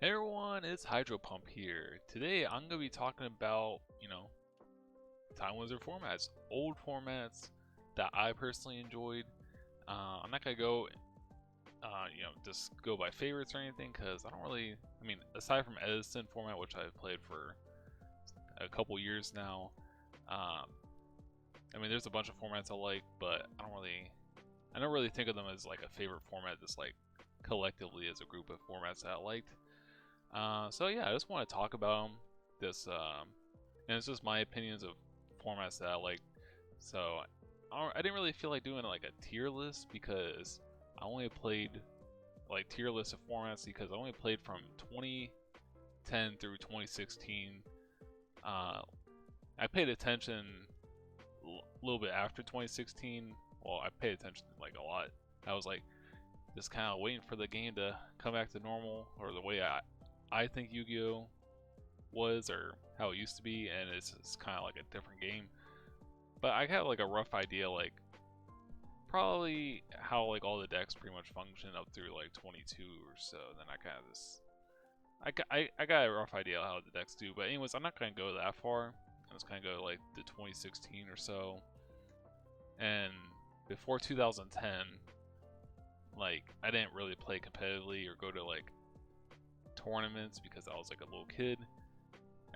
Hey everyone, it's Hydro Pump here. Today I'm going to be talking about, Time Wizard formats, old formats that I personally enjoyed. I'm not going to go, just go by favorites or anything because I don't really, aside from Edison format, which I've played for a couple years now, there's a bunch of formats I like, but I don't really think of them as like a favorite format, just like collectively as a group of formats that I liked. So yeah, I just want to talk about them. And it's just my opinions of formats that I like. So I didn't really feel like doing like a tier list because I only played like tier lists of formats because I only played from 2010 through 2016. I paid attention a little bit after 2016. Well, I paid attention like a lot. I was like just kind of waiting for the game to come back to normal, or the way I think Yu-Gi-Oh was, or how it used to be, and it's kind of like a different game. But I have like a rough idea, like probably how like all the decks pretty much function up through like 22 or so. Then I kind of just I got a rough idea how the decks do. But anyways, I'm not gonna go that far. I'm just gonna go like to 2016 or so. And before 2010, like I didn't really play competitively or go to like tournaments because I was like a little kid.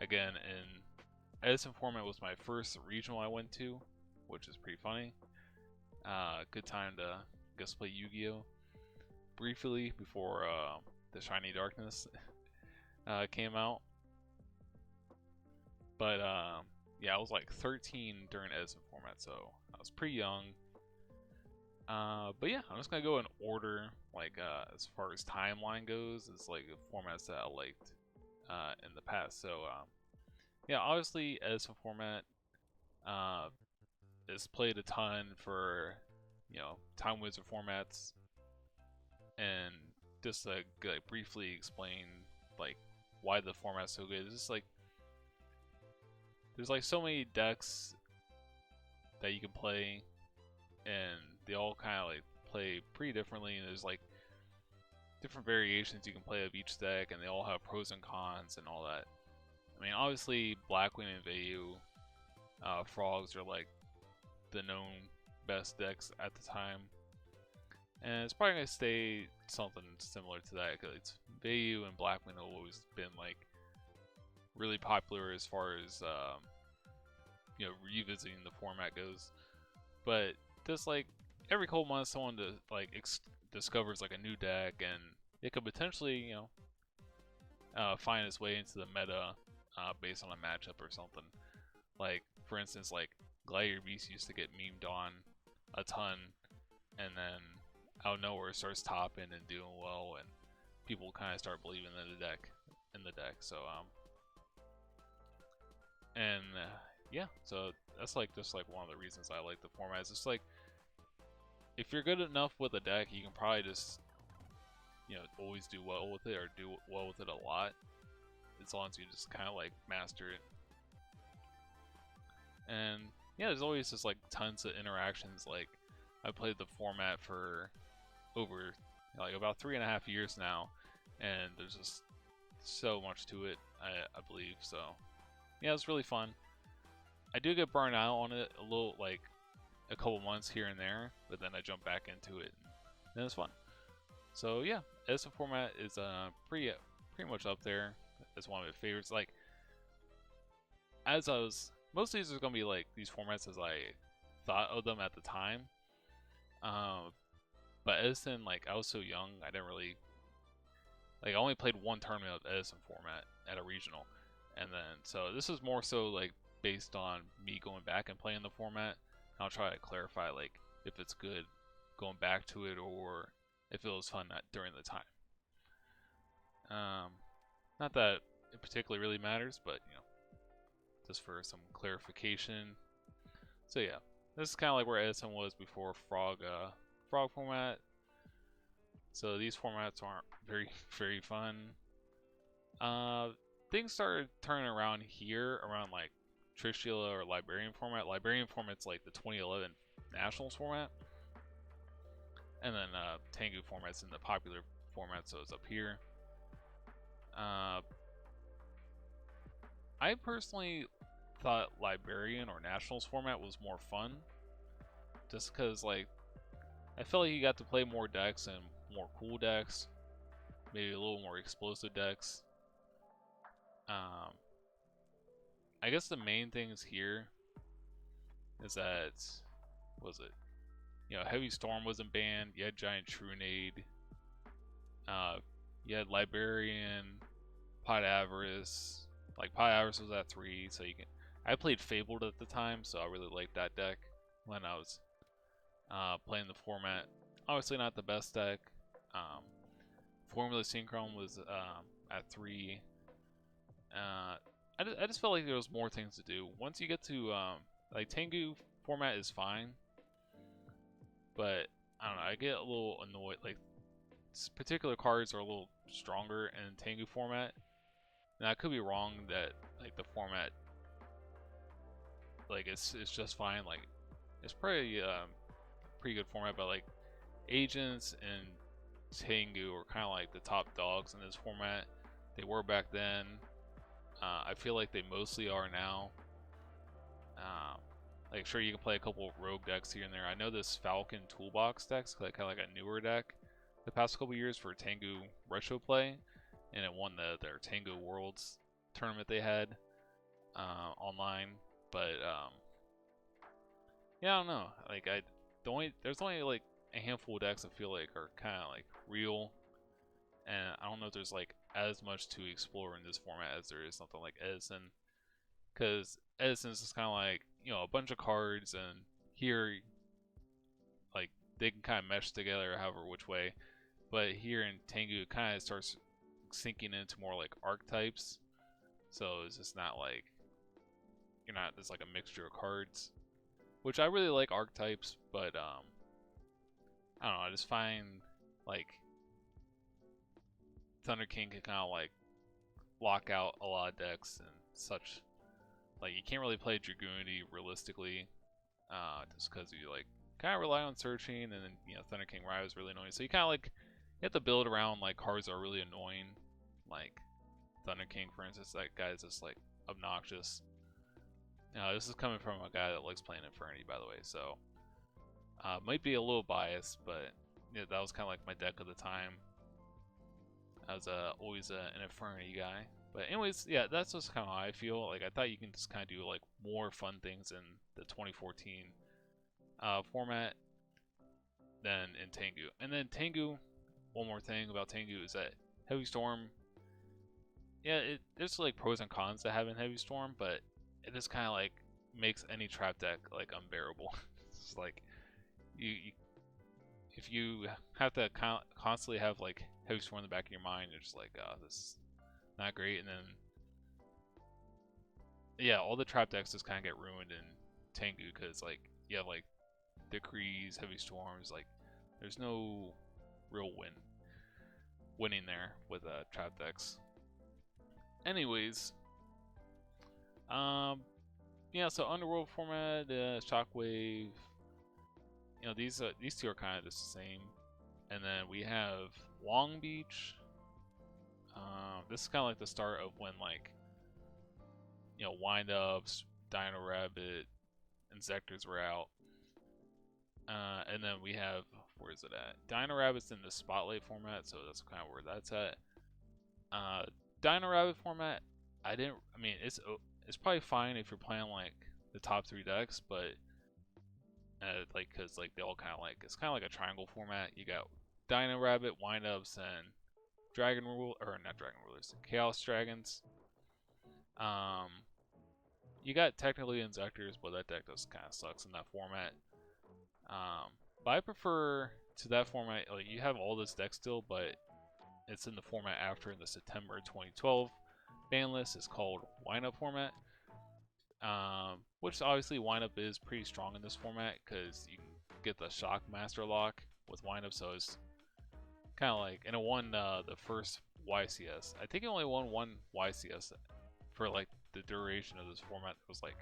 Again, in Edison format was my first regional I went to, which is pretty funny. Good time to guess play Yu-Gi-Oh! Briefly before the Shiny Darkness came out. But yeah, I was like 13 during Edison format, so I was pretty young. But yeah, I'm just gonna go in order, like as far as timeline goes. It's like the formats that I liked in the past. So yeah, obviously Edison format is played a ton for Time Wizard formats, and just to like briefly explain like why the format's so good. It's just like there's like so many decks that you can play, and they all kind of like play pretty differently, and there's like different variations you can play of each deck, and they all have pros and cons and all that. Obviously Blackwing and Vayu Frogs are like the known best decks at the time, and it's probably gonna stay something similar to that because Vayu and Blackwing have always been like really popular as far as revisiting the format goes. But just like every couple months, someone discovers like a new deck, and it could potentially find its way into the meta based on a matchup or something. Like for instance, like Gladiator Beast used to get memed on a ton, and then out of nowhere it starts topping and doing well, and people kind of start believing in the deck. So yeah, so that's like just like one of the reasons I like the format. It's just like if you're good enough with a deck, you can probably just always do well with it, or do well with it a lot, as long as you just kind of like master it. And yeah, there's always just like tons of interactions. Like I played the format for over like about 3.5 years now, and there's just so much to it, I believe. So yeah, it's really fun. I do get burned out on it a little, like a couple months here and there, but then I jump back into it, and it's fun. So yeah, Edison format is pretty much up there as one of my favorites. Like most of these are gonna be like these formats as I thought of them at the time. But Edison, like I was so young, I didn't really I only played one tournament of Edison format at a regional, and then so this is more so like based on me going back and playing the format. I'll try to clarify like if it's good going back to it, or if it was fun during the time. Not that it particularly really matters, but just for some clarification. So yeah, this is kind of like where Edison was before frog format. So these formats aren't very fun. Things started turning around here around like Trishula or Librarian format. Librarian format's like the 2011 Nationals format, and then Tengu format's in the popular format, so it's up here. I personally thought Librarian or Nationals format was more fun, just because like I felt like you got to play more decks and more cool decks, maybe a little more explosive decks. I guess the main things here is that, what was it? You know, Heavy Storm wasn't banned. You had Giant Trunade. You had Librarian, Pot Avarice. Like Pot Avarice was at 3, so you can. I played Fabled at the time, so I really liked that deck when I was playing the format. Obviously not the best deck. Formula Synchron was at 3. I just felt like there was more things to do. Once you get to like Tengu format is fine, but I don't know. I get a little annoyed. Like particular cards are a little stronger in Tengu format. Now I could be wrong that like the format like it's just fine. Like it's pretty pretty good format, but like Agents and Tengu are kind of like the top dogs in this format. They were back then. I feel like they mostly are now. Like sure you can play a couple of rogue decks here and there. I know this Falcon Toolbox deck's like kind of like a newer deck the past couple years for Tengu retro play, and it won their Tengu Worlds tournament they had online. But yeah, I don't know. Like there's only like a handful of decks I feel like are kind of like real, and I don't know if there's like as much to explore in this format as there is something like Edison, because Edison's just kind of like, you know, a bunch of cards, and here like they can kind of mesh together however which way, but here in Tengu it kind of starts sinking into more like archetypes, so it's just not like you're not just like a mixture of cards, which I really like archetypes, but I don't know, I just find like Thunder King can kind of like lock out a lot of decks and such. Like you can't really play Dragoonity realistically, just because you like kind of rely on searching, and then you know Thunder King Rye is really annoying. So you kind of like you have to build around like cards that are really annoying, like Thunder King for instance. That guy is just like obnoxious. This is coming from a guy that likes playing Infinity, by the way, so might be a little biased, but yeah, that was kind of like my deck of the time. I was always an Infinity guy. But anyways, yeah, that's just kind of how I feel. Like I thought you can just kind of do like more fun things in the 2014 format than in Tengu. And then Tengu, one more thing about Tengu is that Heavy Storm, yeah, there's like pros and cons to having Heavy Storm, but it just kind of like makes any trap deck like unbearable. It's like if you have to constantly have like Heavy Storm in the back of your mind, you're just like, oh, this is not great. And then yeah, all the trap decks just kind of get ruined in Tengu because like you have like Decrees, Heavy Storms, like there's no real winning there with trap decks. Anyways, yeah, so Underworld format, Shockwave, you know, these two are kind of just the same. And then we have Long Beach. This is kind of like the start of when like, you know, Wind-Ups, Dino Rabbit, and Zectors were out. And then we have, where is it at? Dino Rabbit's in the Spotlight format, so that's kind of where that's at. Dino Rabbit format, I mean, it's probably fine if you're playing like the top 3 decks, but like, cause like they all kind of like, it's kind of like a triangle format. You got Dino Rabbit, Wind-Ups, and Chaos Dragons. You got technically Inzectors, but that deck just kind of sucks in that format. But I prefer to that format, like you have all this deck still, but it's in the format after, in the September 2012 ban list. It's called Wind-Up format. Which obviously Wind-Up is pretty strong in this format because you can get the Shock Master Lock with Wind-Up, so it's kind of like, and it won the first YCS. I think it only won one YCS for like the duration of this format. It was like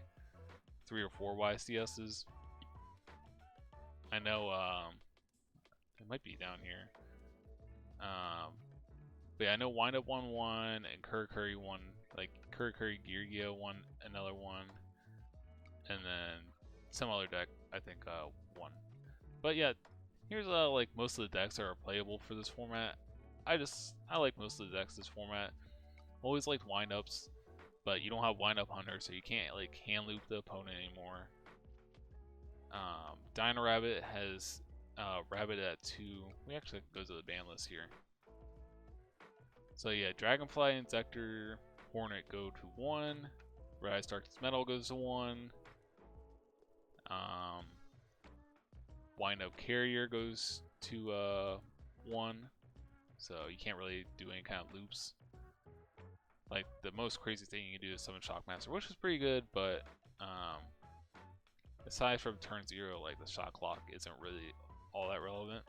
3 or 4 YCSs. I know it might be down here. But yeah, I know Wind Up won one, and Kurikuri won, like Kurikuri Girgio won another one, and then some other deck I think won. But yeah, here's like most of the decks that are playable for this format. I like most of the decks this format. Always liked Wind Ups, but you don't have Wind Up Hunter, so you can't like hand loop the opponent anymore. Dino Rabbit has Rabbit at 2. We actually go to the ban list here. So yeah, Dragonfly, Insector, Hornet go to 1. Rise Darkest Metal goes to 1. Wind Up Carrier goes to 1. So you can't really do any kind of loops. Like the most crazy thing you can do is summon Shockmaster, which is pretty good, but aside from turn 0, like the shot clock isn't really all that relevant.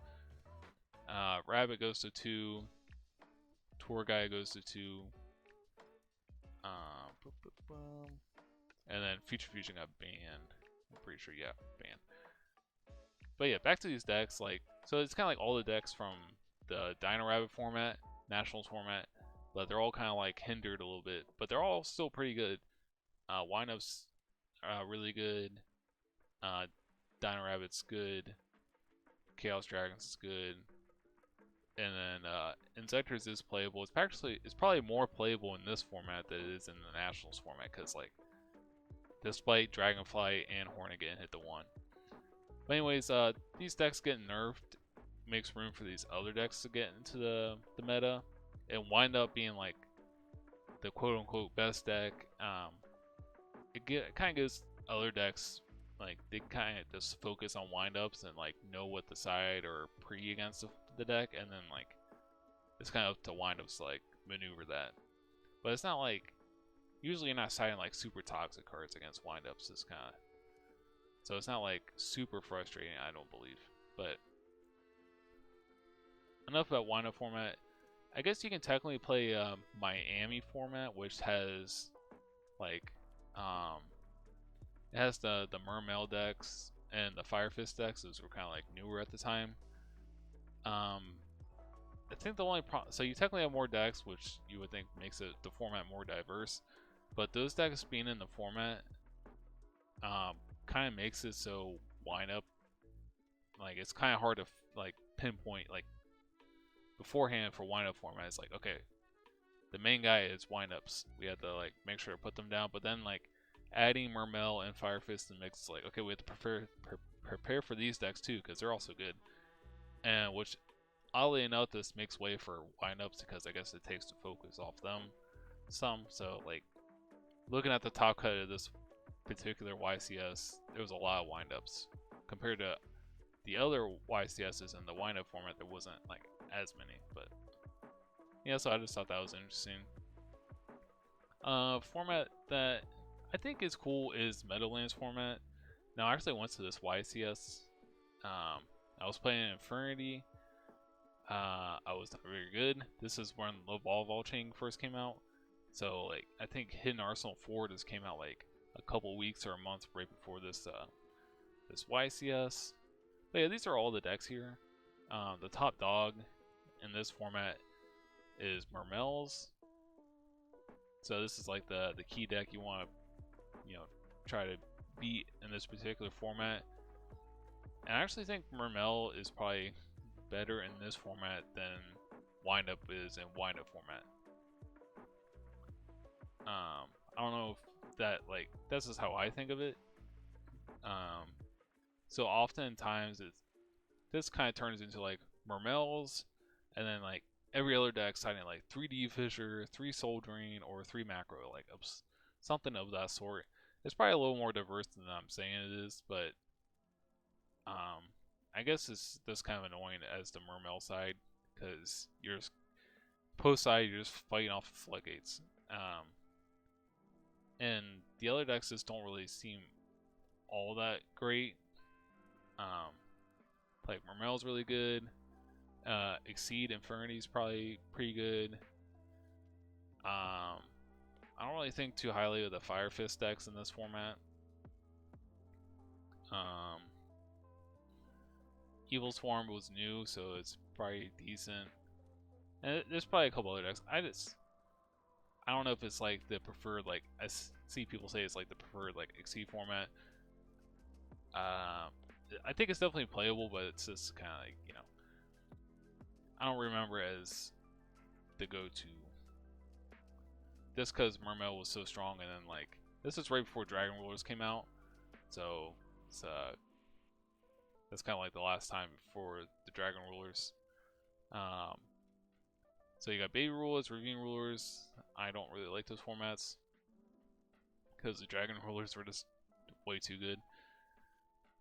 Rabbit goes to 2. Tour Guy goes to 2. And then Future Fusion got banned. I'm pretty sure, yeah, banned. But yeah, back to these decks. Like, so it's kind of like all the decks from the Dino Rabbit format, Nationals format, but they're all kind of like hindered a little bit. But they're all still pretty good. Wind Up's really good. Dino Rabbit's good. Chaos Dragons is good. And then Insectors is playable. It's probably more playable in this format than it is in the Nationals format, because like despite Dragonfly and Hornet getting hit to 1. But anyways, these decks getting nerfed makes room for these other decks to get into the meta and wind up being like the quote unquote best deck. It kind of gives other decks, like, they kind of just focus on wind-ups and like know what to side or pre against the deck, and then like it's kind of up to wind-ups to like maneuver that. But it's not like, usually you're not siding like super toxic cards against wind-ups. It's kind of, so it's not like super frustrating, I don't believe. But enough about wind-up format. I guess you can technically play Miami format, which has like it has the Mermail decks and the Fire Fist decks. Those were kind of like newer at the time. I think the only so you technically have more decks, which you would think makes it the format more diverse. But those decks being in the format kind of makes it so wind up, like, it's kind of hard to like pinpoint like beforehand for wind up format. It's like, okay, the main guy is wind ups. We have to like make sure to put them down. But then like adding Mermail and Fire Fist and mix, like, okay, we have to prepare for these decks too, because they're also good. And which, oddly enough, this makes way for wind ups, because I guess it takes the focus off them some. So like looking at the top cut of this particular YCS, there was a lot of wind ups compared to the other YCSs in the wind up format. There wasn't like as many, but yeah, so I just thought that was interesting. Format that I think is cool is Meadowlands format. Now I actually went to this YCS. I was playing Infernity. I was not very good. This is when the Vol Chain first came out. So like I think Hidden Arsenal 4 just came out like a couple weeks or a month right before this this YCS. But yeah, these are all the decks here. The top dog in this format is Mermail's. So this is like the key deck you want to, try to beat in this particular format. And I actually think Mermail is probably better in this format than wind up is in wind up format. I don't know if that, like, that's just how I think of it. So oftentimes this kind of turns into like Mermail's, and then like every other deck citing like 3D Fissure, 3 Soul Drain, or 3 Macro, like something of that sort. It's probably a little more diverse than I'm saying it is, but I guess it's this kind of annoying as the Mermail side, because you're just, post side you're just fighting off of floodgates. And the other decks just don't really seem all that great. Like Mermail's really good. Exceed Infernity is probably pretty good. I don't really think too highly of the Fire Fist decks in this format. Evil Swarm was new, so it's probably decent. And there's probably a couple other decks. I don't know if it's like the preferred, like I see people say it's like the preferred like XC format. I think it's definitely playable, but it's just kind of like, you know, I don't remember it as the go-to. Just because Mermail was so strong, and then like this is right before Dragon Rulers came out, so it's that's kind of like the last time before the Dragon Rulers. So you got Baby Rulers, Ravine Rulers. I don't really like those formats because the Dragon Rulers were just way too good.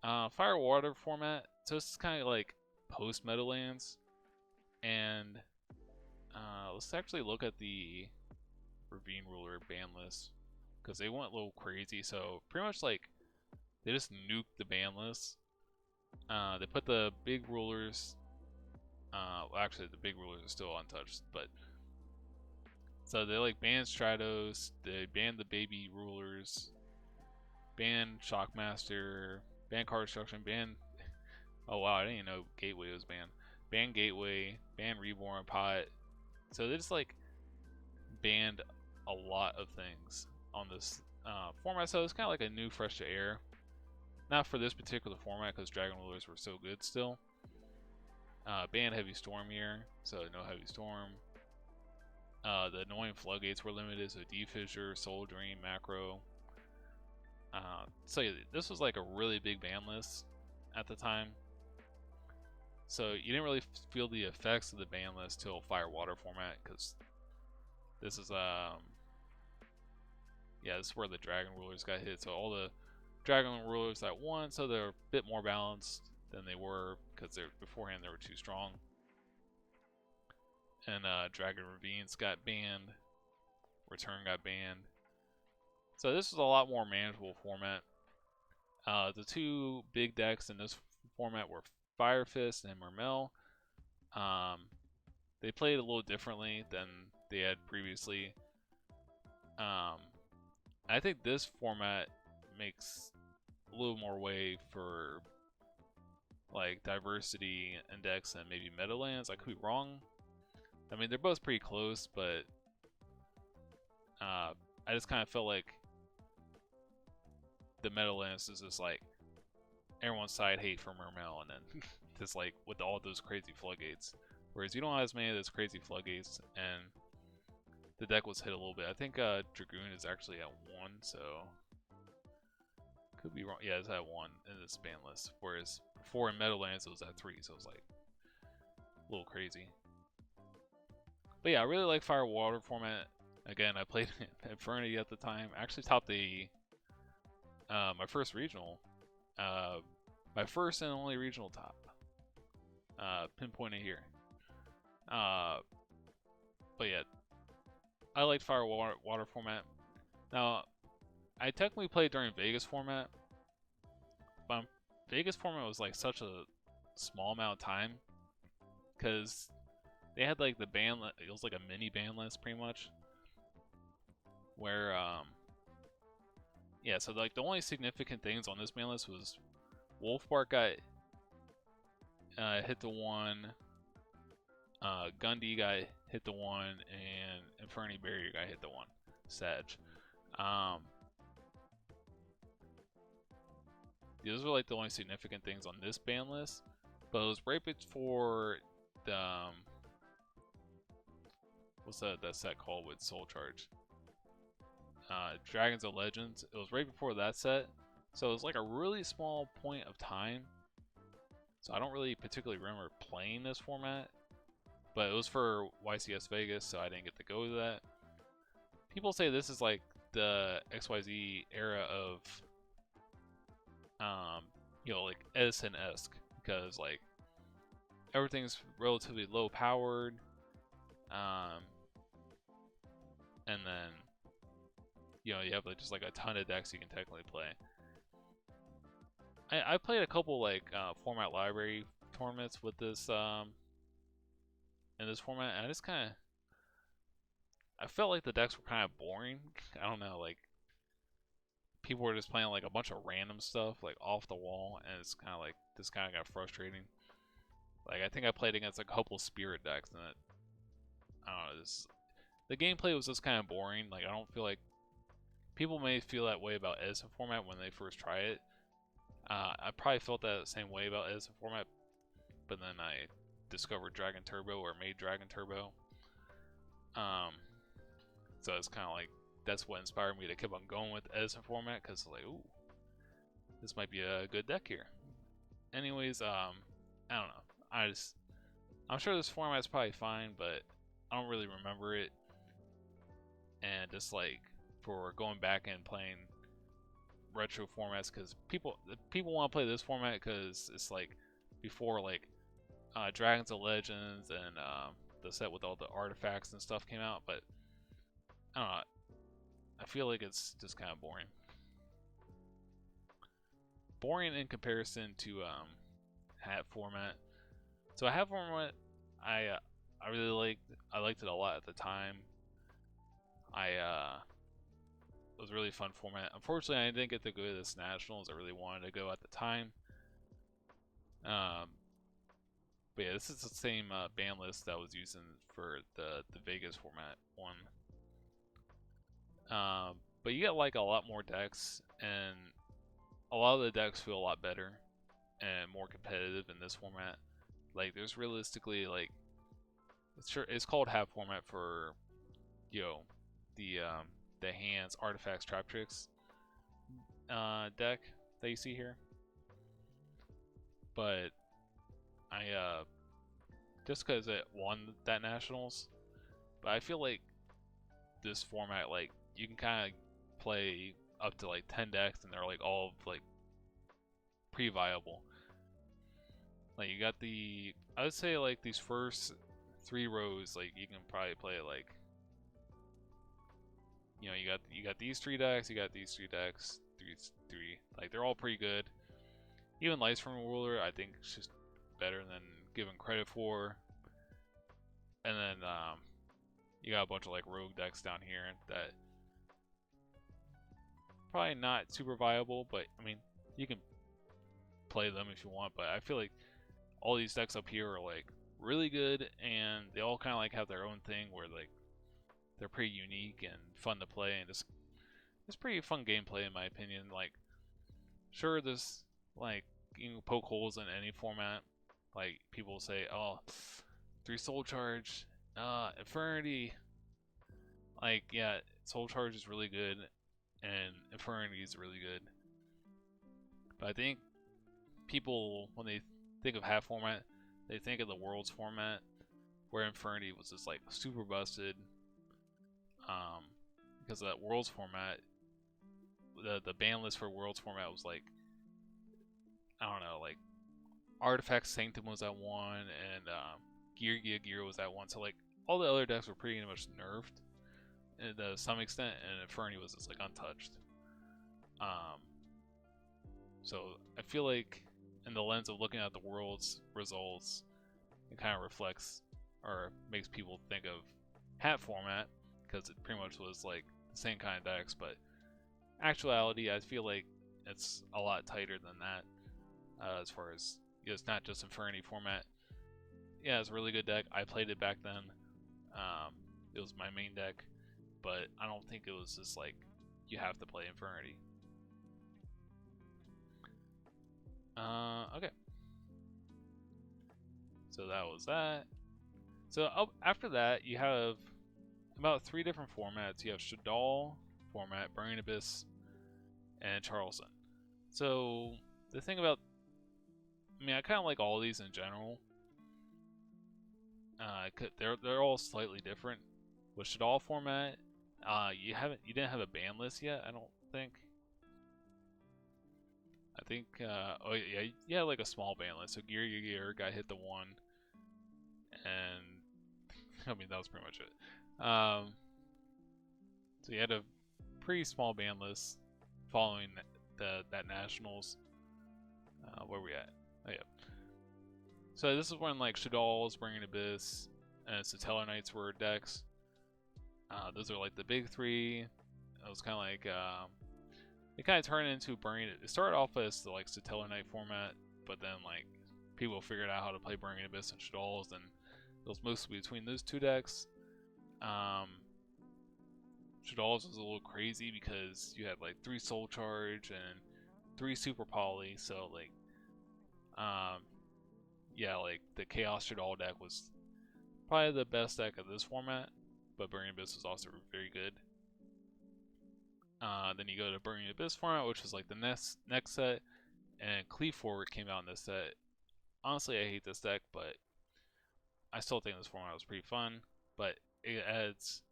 Fire Water format. So it's kind of like post Meadowlands, and let's actually look at the Ravine Ruler ban list because they went a little crazy. So pretty much like they just nuked the ban list. They put the big rulers. Well, actually, the big rulers are still untouched, but so they like banned Stratos, they banned the baby rulers, banned Shockmaster, banned Card Destruction, banned. Oh wow, I didn't even know Gateway was banned. Banned Gateway, banned Reborn Pot. So they just like banned a lot of things on this format. So it's kind of like a new fresh air. Not for this particular format because Dragon Rulers were so good still. Banned Heavy Storm here, so no Heavy Storm. The annoying floodgates were limited, so D-Fissure, Soul Dream, Macro. So yeah, this was like a really big ban list at the time. So you didn't really feel the effects of the ban list till Fire Water format, because this is yeah, this is where the Dragon Rulers got hit. So all the Dragon Rulers that won, so they're a bit more balanced than they were because beforehand they were too strong. And Dragon Ravines got banned. Return got banned. So this was a lot more manageable format. The two big decks in this format were Fire Fist and Mermail. They played a little differently than they had previously. I think this format makes a little more way for like diversity index and maybe Meadowlands. I could be wrong. I mean, they're both pretty close, but I just kind of felt like the Meadowlands is just like everyone's side hate for Mermail, and then just like with all those crazy floodgates. Whereas you don't have as many of those crazy floodgates, and the deck was hit a little bit. I think Dragoon is actually at 1, so could be wrong. Yeah, it's at 1 in this ban list. Whereas before in Meadowlands it was at 3, so it was like a little crazy. But yeah, I really like Fire Water format. Again, I played Infinity at the time. I actually topped the my first regional, my first and only regional top. Pinpointed here. But yeah, I liked Fire Water format. Now, I technically played during Vegas format, but Vegas format was like such a small amount of time because they had like the ban. It was like a mini ban list pretty much, where yeah. So like the only significant things on this ban list was Wolfbark got hit the 1. Gundy got hit the 1, and Inferni Barrier got hit the 1. Sag. Those were like the only significant things on this ban list, but it was right before the what's that set called with Soul Charge? Dragons of Legends. It was right before that set, so it was like a really small point of time. So I don't really particularly remember playing this format, but it was for YCS Vegas, so I didn't get to go to that. People say this is like the XYZ era of, you know, like Edison-esque, because like everything's relatively low powered, and then you know you have like just like a ton of decks you can technically play. I played a couple like format library tournaments with this in this format, and I just kind of I felt like the decks were kind of boring. I don't know, like people were just playing like a bunch of random stuff like off the wall, and it's kind of like this kind of got frustrating. Like I think I played against a couple spirit decks in it, I don't know, the gameplay was just kind of boring. Like, I don't feel like people may feel that way about Edison format when they first try it. I probably felt that same way about Edison format, but then I discovered Dragon Turbo, or made Dragon Turbo. So it's kind of like, that's what inspired me to keep on going with Edison format, because like, ooh, this might be a good deck here. Anyways, I don't know. I'm sure this format's probably fine, but I don't really remember it. And just like for going back and playing retro formats, because people want to play this format because it's like before like Dragons and Legends and the set with all the artifacts and stuff came out. But I don't know. I feel like it's just kind of boring. Boring in comparison to hat format. So hat format, I really liked. I liked it a lot at the time. It was a really fun format. Unfortunately, I didn't get to go to this Nationals. I really wanted to go at the time. But yeah, this is the same ban list that I was using for the Vegas format one. But you get like a lot more decks, and a lot of the decks feel a lot better and more competitive in this format. Like, there's realistically like, it's called half format for, you know, the hands, artifacts, trap tricks deck that you see here. But I just because it won that Nationals, but I feel like this format, like, you can kind of play up to like 10 decks and they're like all like pretty viable. Like, you got I would say like these first 3 rows, like you can probably play like, you know, you got these 3 decks, you got these 3 decks, three, like they're all pretty good. Even Lights from Ruler, I think it's just better than given credit for. And then you got a bunch of like rogue decks down here that probably not super viable, but I mean, you can play them if you want. But I feel like all these decks up here are like really good, and they all kind of like have their own thing where like they're pretty unique and fun to play, and it's pretty fun gameplay in my opinion. Like, sure, this, like, you can poke holes in any format. Like, people say, oh, 3 Soul Charge, Infernity. Like, yeah, Soul Charge is really good, and Infernity is really good. But I think people, when they think of half format, they think of the Worlds format, where Infernity was just like super busted. Because of that Worlds format, the ban list for Worlds format was like, I don't know, like Artifact Sanctum was at 1, and Gear was at 1. So like all the other decks were pretty much nerfed to some extent, and Infernity was just like untouched. So I feel like in the lens of looking at the World's results, it kind of reflects or makes people think of hat format, because it pretty much was like the same kind of decks. But actuality, I feel like it's a lot tighter than that, as far as, it's not just Infernity format. Yeah, it's a really good deck. I played it back then. It was my main deck, but I don't think it was just like you have to play Infernity. Okay. So that was that. So after that, you have about 3 different formats. You have Shaddoll format, Burning Abyss, and Charleston. So the thing about, I mean, I kind of like all of these in general. They're all slightly different. With Shaddoll format, you didn't have a ban list yet, I don't think. I think oh yeah, you had like a small ban list. So Gear got hit the 1, and I mean, that was pretty much it. So you had a pretty small ban list following that Nationals. Where we at? Oh yeah. So this is when like Shaddoll's, Burning Abyss, and Satellar Knights were decks. Those are like the big 3. It was kind of like it kind of turned into Burning. It started off as the like Satellar Knight format, but then like people figured out how to play Burning Abyss and Shaddoll's, and it was mostly between those 2 decks. Shaddolls was a little crazy because you had like 3 Soul Charge and 3 Super Poly, so like, yeah, like the Chaos Shaddoll deck was probably the best deck of this format, but Burning Abyss was also very good. Then you go to Burning Abyss format, which was like the next set, and Cleave Forward came out in this set. Honestly, I hate this deck, but I still think this format was pretty fun. But it adds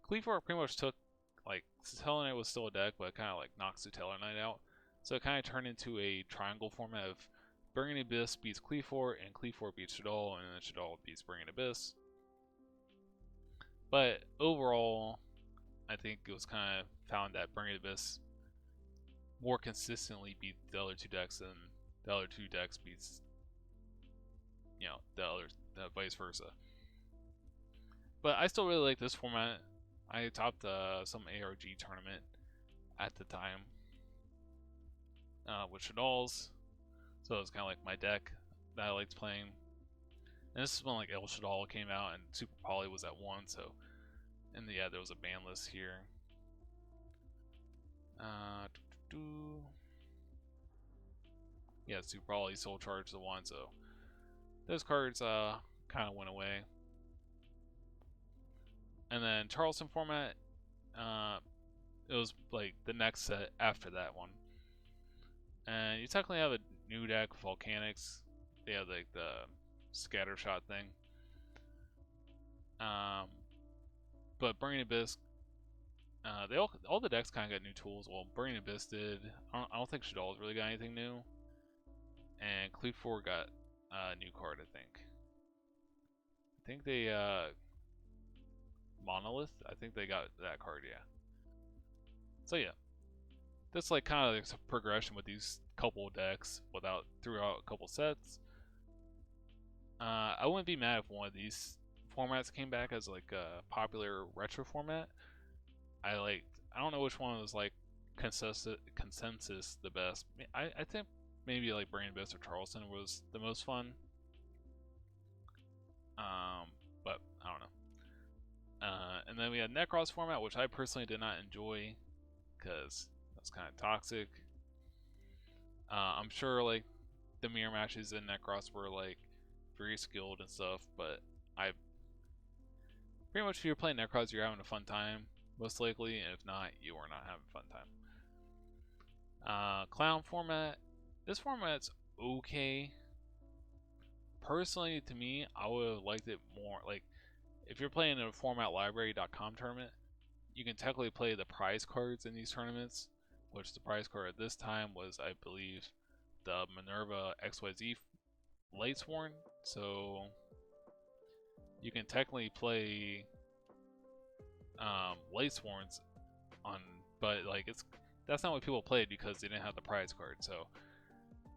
Cleave Forward pretty much took, like, Sutella Knight was still a deck, but it kind of like knocked Sutella Knight out. So it kind of turned into a triangle format of Burning Abyss beats Cleave Forward, and Cleave Forward beats Shaddoll, and then Shaddoll beats Burning Abyss. But overall, I think it was kind of found that Burning Abyss more consistently beat the other 2 decks, and the other 2 decks beats, you know, the vice versa. But I still really like this format. I topped some ARG tournament at the time with Shaddolls, so it was kind of like my deck that I liked playing. And this is when like El Shaddoll came out and Super Poly was at 1, so, and yeah, there was a ban list here. Yeah, Super Poly Soul Charge the 1, so those cards kind of went away. And then Charleston format, it was like the next set after that one. And you technically have a new deck, Volcanics. They have like the scatter shot thing. But Burning Abyss, they all the decks kind of got new tools. Well, Burning Abyss did. I don't think Shaddoll's really got anything new. And Cleave 4 got a new card, I think. I think they Monolith. I think they got that card, yeah. So yeah, that's like kind of a progression with these couple decks throughout a couple sets. I wouldn't be mad if one of these formats came back as like a popular retro format. I don't know which one was like consensus the best. I think maybe like Burning Abyss or Charleston was the most fun. But I don't know. And then we had Nekroz format, which I personally did not enjoy because that's kind of toxic. I'm sure like the mirror matches in Nekroz were like very skilled and stuff, but I pretty much if you're playing Nekroz, you're having a fun time most likely, and if not, you are not having a fun time. Clown format. This format's okay. Personally, to me, I would have liked it more. Like, if you're playing in a format library.com tournament, you can technically play the prize cards in these tournaments, which the prize card at this time was, I believe, the Minerva XYZ Lightsworn. So you can technically play Lightsworns on, but like that's not what people played because they didn't have the prize card. So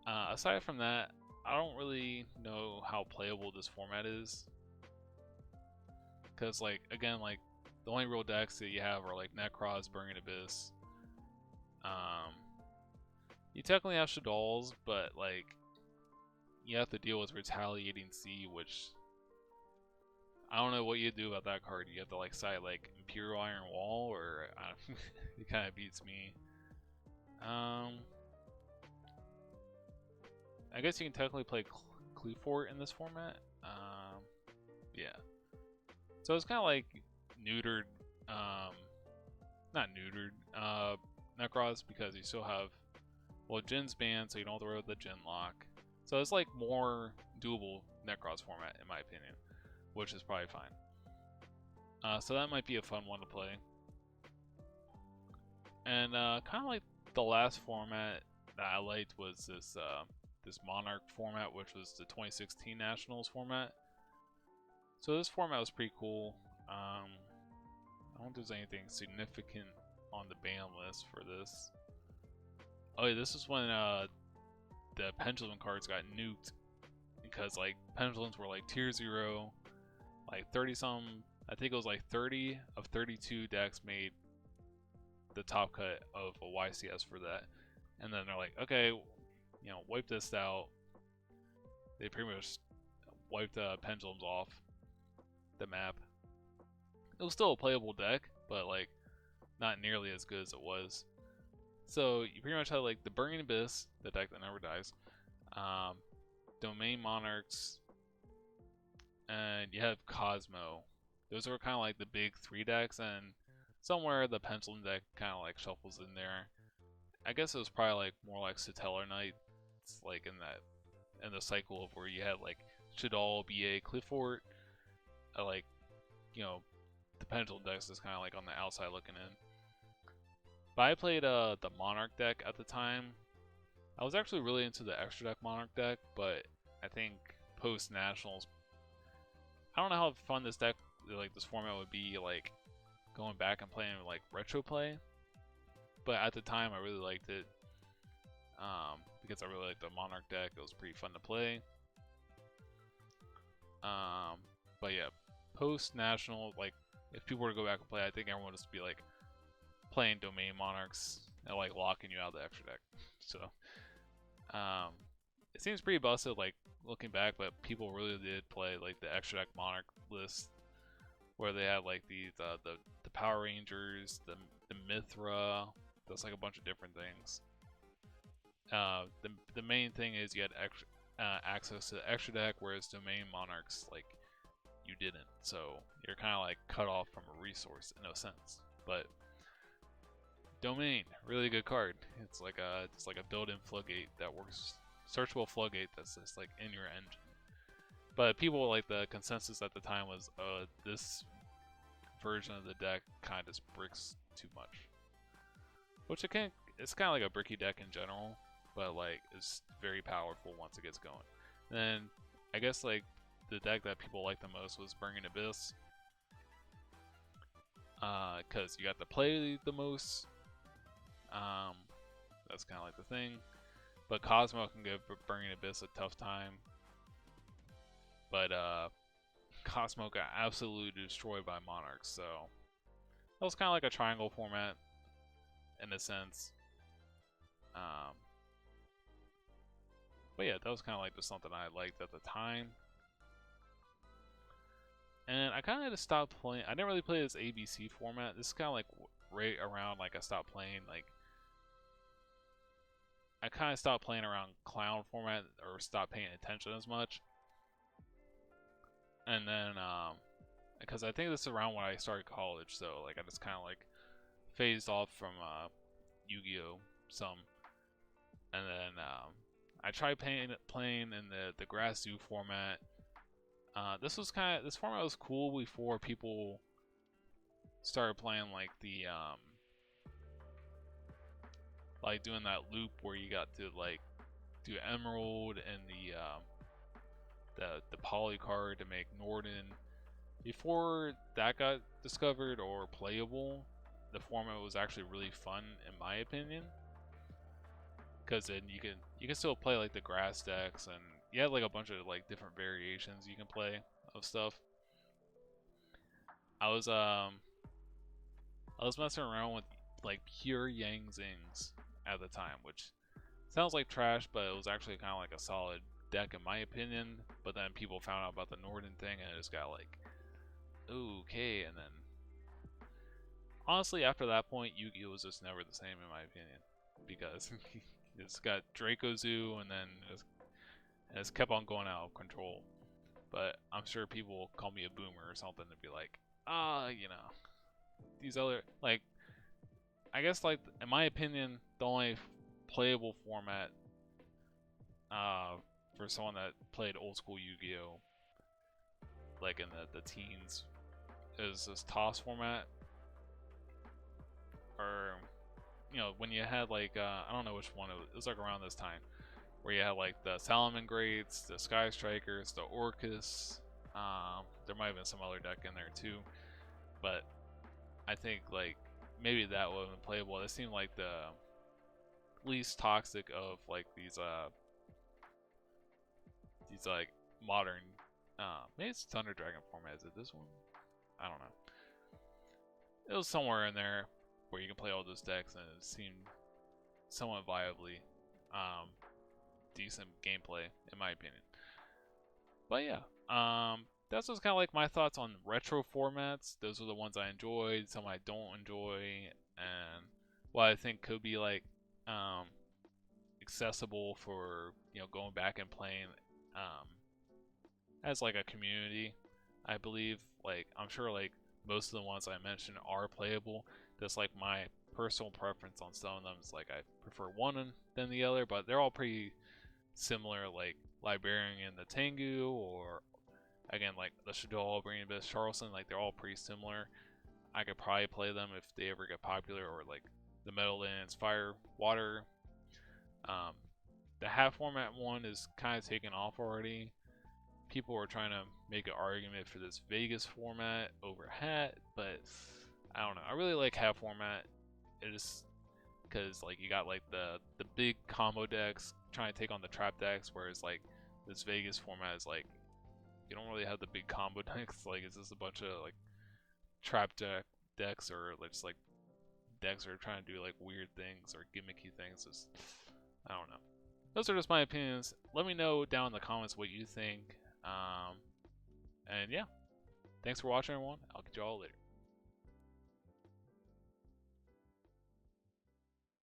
aside from that, I don't really know how playable this format is, because like again, like the only real decks that you have are like Nekroz, Burning Abyss. You technically have Shaddolls, but like you have to deal with Retaliating Sea, which I don't know what you do about that card. You have to like side like Imperial Iron Wall, or it kind of beats me. I guess you can technically play Cleave Fort in this format. Yeah. So it's kind of like neutered, not neutered, Nekroz, because you still have, well, Jin's banned, so you don't throw the Jin lock. So it's like more doable Nekroz format, in my opinion, which is probably fine. So that might be a fun one to play. And kind of like the last format that I liked was this this Monarch format, which was the 2016 Nationals format. So this format was pretty cool. I don't think there's anything significant on the ban list for this. Oh yeah, this is when the Pendulum cards got nuked, because like Pendulums were like tier 0, like 30 some, I think it was like 30 of 32 decks made the top cut of a YCS for that, and then they're like, okay, you know, wipe this out. They pretty much wiped Pendulums off the map. it was still a playable deck, but like not nearly as good as it was. So you pretty much had like the Burning Abyss, the deck that never dies, Domain Monarchs, and you have Cosmo. Those are kind of like the big 3 decks, and somewhere the Pendulum deck kind of like shuffles in there. I guess it was probably like more like Satellar Knight, like in the cycle of where you had like Shaddoll, BA, Clifford, like, you know, the Pendulum decks is kind of like on the outside looking in. But I played the Monarch deck at the time. I was actually really into the extra deck Monarch deck, but I think post Nationals, I don't know how fun this deck, like this format would be, like going back and playing like retro play. But at the time, I really liked it because I really liked the Monarch deck. It was pretty fun to play. But yeah, post National, like if people were to go back and play, I think everyone would just be like playing Domain Monarchs and like locking you out of the extra deck. So it seems pretty busted, like looking back, but people really did play like the extra deck Monarch list, where they had like the Power Rangers, the Mithra. That's like a bunch of different things. The main thing is you had extra, access to the extra deck, whereas Domain Monarchs, like, you didn't. So you're kind of like cut off from a resource in a sense. But Domain, really good card. It's like a built-in floodgate that works, searchable floodgate that's just like in your engine. But people, like, the consensus at the time was, this version of the deck kind of just bricks too much. Which it's kind of like a bricky deck in general, but like it's very powerful once it gets going. And then I guess like the deck that people liked the most was Burning Abyss, because you got to play the most. That's kind of like the thing. But Cosmo can give Burning Abyss a tough time. But Cosmo got absolutely destroyed by Monarchs, so that was kind of like a triangle format in a sense. But yeah, that was kind of like just something I liked at the time. And I kind of just stopped playing. I didn't really play this ABC format. This is kind of like right around like I stopped playing, like I kind of stopped playing around Clown format, or stopped paying attention as much. And then because I think this is around when I started college, so like I just kind of like phased off from Yu-Gi-Oh! Some, and then I tried playing in the Grass Zoo format. This format was cool before people started playing like the like doing that loop where you got to like do Emerald and the Poly card to make Norden. Before that got discovered or playable, the format was actually really fun in my opinion, because then you can still play like the grass decks, and you had like a bunch of like different variations you can play of stuff. I was messing around with like pure Yang Zings at the time, which sounds like trash, but it was actually kind of like a solid deck in my opinion. But then people found out about the Norden thing, and it just got like, okay. And then honestly, after that point, Yu-Gi-Oh! Was just never the same in my opinion, because it's got Draco Zoo, and then it's kept on going out of control. But I'm sure people will call me a boomer or something and be like, you know, these other, like, I guess, like, in my opinion, the only playable format for someone that played old school Yu-Gi-Oh! Like in the teens, is this toss format. Or, you know, when you had like, I don't know which one, it was like around this time, where you had like the Salomon Greats, the Sky Strikers, the Orcus. There might have been some other deck in there too, but I think like maybe that would have been playable. It seemed like the least toxic of like these like modern, maybe it's Thunder Dragon format. Is it this one? I don't know. It was somewhere in there where you can play all those decks, and it seemed somewhat viably decent gameplay in my opinion. But yeah, that's just kind of like my thoughts on retro formats. Those are the ones I enjoyed, some I don't enjoy, and what I think could be like accessible for going back and playing as like a community. I believe like I'm sure like most of the ones I mentioned are playable. Just like my personal preference on some of them is like I prefer one than the other, but they're all pretty similar. Like Librarian and the Tengu, or again like the Shaddoll, Bringing Best Charleston, like they're all pretty similar. I could probably play them if they ever get popular, or like the Meadowlands, Fire, Water. Um, the half format one is kind of taken off already. People are trying to make an argument for this Vegas format over hat, but I don't know. I really like half format. It is because like you got like the big combo decks trying to take on the trap decks, whereas like this Vegas format is like you don't really have the big combo decks. Like it's just a bunch of like trap decks or just like decks are trying to do like weird things or gimmicky things. Just, I don't know. Those are just my opinions. Let me know down in the comments what you think. And yeah, thanks for watching, everyone. I'll catch you all later.